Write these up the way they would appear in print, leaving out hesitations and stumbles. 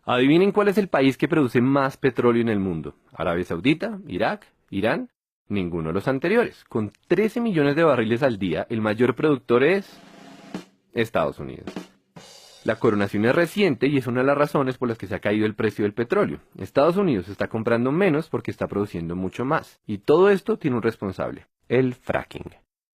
Adivinen cuál es el país que produce más petróleo en el mundo. ¿Arabia Saudita? ¿Irak? ¿Irán? Ninguno de los anteriores. Con 13 millones de barriles al día, el mayor productor es Estados Unidos. La coronación es reciente y es una de las razones por las que se ha caído el precio del petróleo. Estados Unidos está comprando menos porque está produciendo mucho más. Y todo esto tiene un responsable: el fracking.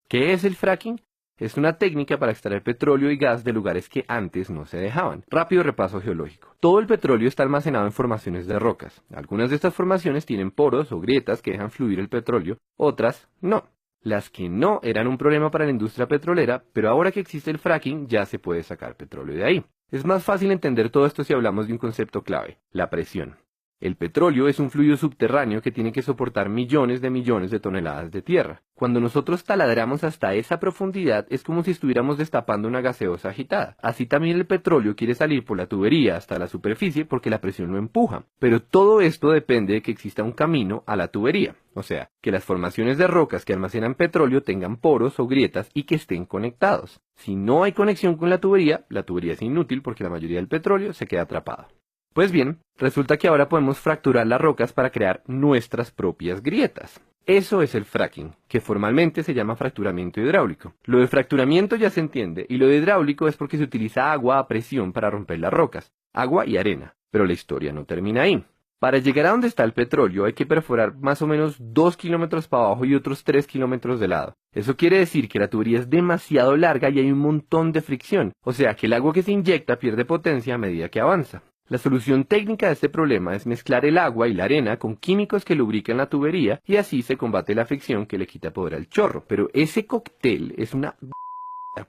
¿Qué es el fracking? Es una técnica para extraer petróleo y gas de lugares que antes no se dejaban. Rápido repaso geológico. Todo el petróleo está almacenado en formaciones de rocas. Algunas de estas formaciones tienen poros o grietas que dejan fluir el petróleo, otras no. Las que no eran un problema para la industria petrolera, pero ahora que existe el fracking ya se puede sacar petróleo de ahí. Es más fácil entender todo esto si hablamos de un concepto clave: la presión. El petróleo es un fluido subterráneo que tiene que soportar millones de toneladas de tierra. Cuando nosotros taladramos hasta esa profundidad es como si estuviéramos destapando una gaseosa agitada. Así también el petróleo quiere salir por la tubería hasta la superficie porque la presión lo empuja. Pero todo esto depende de que exista un camino a la tubería. O sea, que las formaciones de rocas que almacenan petróleo tengan poros o grietas y que estén conectados. Si no hay conexión con la tubería es inútil porque la mayoría del petróleo se queda atrapado. Pues bien, resulta que ahora podemos fracturar las rocas para crear nuestras propias grietas. Eso es el fracking, que formalmente se llama fracturamiento hidráulico. Lo de fracturamiento ya se entiende, y lo de hidráulico es porque se utiliza agua a presión para romper las rocas, agua y arena. Pero la historia no termina ahí. Para llegar a donde está el petróleo hay que perforar más o menos 2 kilómetros para abajo y otros 3 kilómetros de lado. Eso quiere decir que la tubería es demasiado larga y hay un montón de fricción, o sea que el agua que se inyecta pierde potencia a medida que avanza. La solución técnica de este problema es mezclar el agua y la arena con químicos que lubrican la tubería y así se combate la fricción que le quita poder al chorro. Pero ese cóctel es una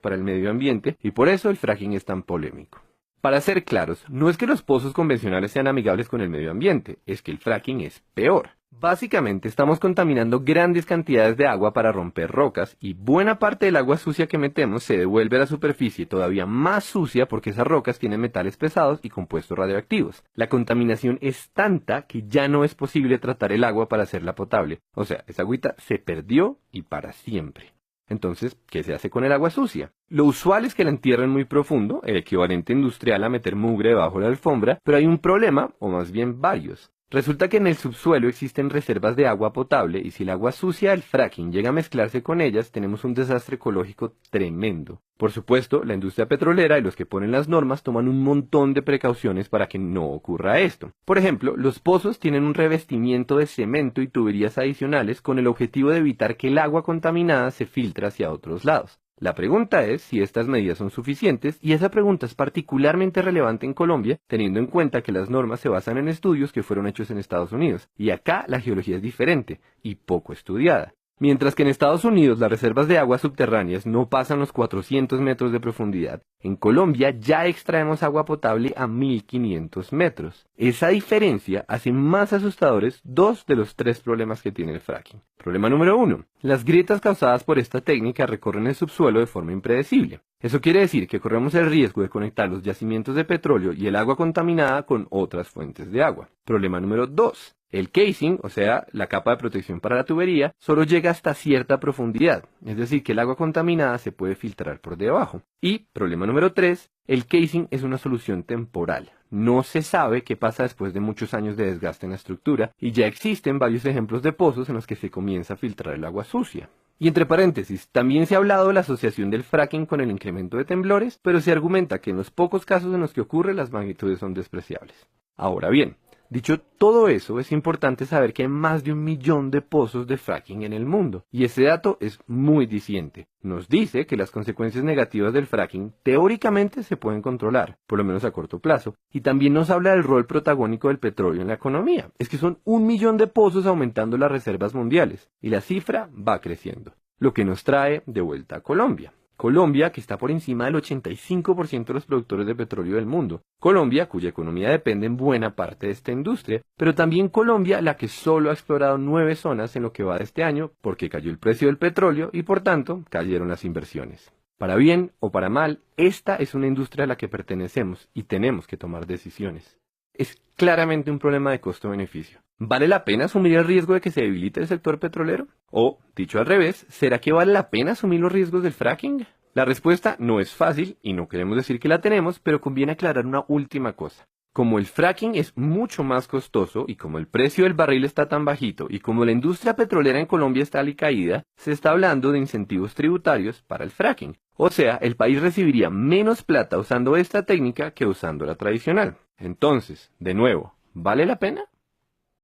para el medio ambiente y por eso el fracking es tan polémico. Para ser claros, no es que los pozos convencionales sean amigables con el medio ambiente, es que el fracking es peor. Básicamente estamos contaminando grandes cantidades de agua para romper rocas y buena parte del agua sucia que metemos se devuelve a la superficie todavía más sucia porque esas rocas tienen metales pesados y compuestos radioactivos. La contaminación es tanta que ya no es posible tratar el agua para hacerla potable. O sea, esa agüita se perdió y para siempre. Entonces, ¿qué se hace con el agua sucia? Lo usual es que la entierren muy profundo, el equivalente industrial a meter mugre debajo de la alfombra, pero hay un problema, o más bien varios. Resulta que en el subsuelo existen reservas de agua potable y si el agua sucia del fracking llega a mezclarse con ellas, tenemos un desastre ecológico tremendo. Por supuesto, la industria petrolera y los que ponen las normas toman un montón de precauciones para que no ocurra esto. Por ejemplo, los pozos tienen un revestimiento de cemento y tuberías adicionales con el objetivo de evitar que el agua contaminada se filtre hacia otros lados. La pregunta es si estas medidas son suficientes y esa pregunta es particularmente relevante en Colombia, teniendo en cuenta que las normas se basan en estudios que fueron hechos en Estados Unidos, y acá la geología es diferente y poco estudiada. Mientras que en Estados Unidos las reservas de aguas subterráneas no pasan los 400 metros de profundidad, en Colombia ya extraemos agua potable a 1500 metros. Esa diferencia hace más asustadores dos de los tres problemas que tiene el fracking. Problema número 1. Las grietas causadas por esta técnica recorren el subsuelo de forma impredecible. Eso quiere decir que corremos el riesgo de conectar los yacimientos de petróleo y el agua contaminada con otras fuentes de agua. Problema número 2. El casing, o sea, la capa de protección para la tubería, solo llega hasta cierta profundidad, es decir, que el agua contaminada se puede filtrar por debajo. Y, problema número 3, el casing es una solución temporal. No se sabe qué pasa después de muchos años de desgaste en la estructura, y ya existen varios ejemplos de pozos en los que se comienza a filtrar el agua sucia. Y entre paréntesis, también se ha hablado de la asociación del fracking con el incremento de temblores, pero se argumenta que en los pocos casos en los que ocurre las magnitudes son despreciables. Ahora bien, dicho todo eso, es importante saber que hay más de 1 millón de pozos de fracking en el mundo, y ese dato es muy diciente. Nos dice que las consecuencias negativas del fracking teóricamente se pueden controlar, por lo menos a corto plazo, y también nos habla del rol protagónico del petróleo en la economía. Es que son 1 millón de pozos aumentando las reservas mundiales, y la cifra va creciendo, lo que nos trae de vuelta a Colombia. Colombia, que está por encima del 85% de los productores de petróleo del mundo. Colombia, cuya economía depende en buena parte de esta industria, pero también Colombia, la que solo ha explorado 9 zonas en lo que va de este año, porque cayó el precio del petróleo y por tanto cayeron las inversiones. Para bien o para mal, esta es una industria a la que pertenecemos y tenemos que tomar decisiones. Es claramente un problema de costo-beneficio. ¿Vale la pena asumir el riesgo de que se debilite el sector petrolero? O, dicho al revés, ¿será que vale la pena asumir los riesgos del fracking? La respuesta no es fácil y no queremos decir que la tenemos, pero conviene aclarar una última cosa. Como el fracking es mucho más costoso y como el precio del barril está tan bajito y como la industria petrolera en Colombia está alicaída, se está hablando de incentivos tributarios para el fracking. O sea, el país recibiría menos plata usando esta técnica que usando la tradicional. Entonces, de nuevo, ¿vale la pena?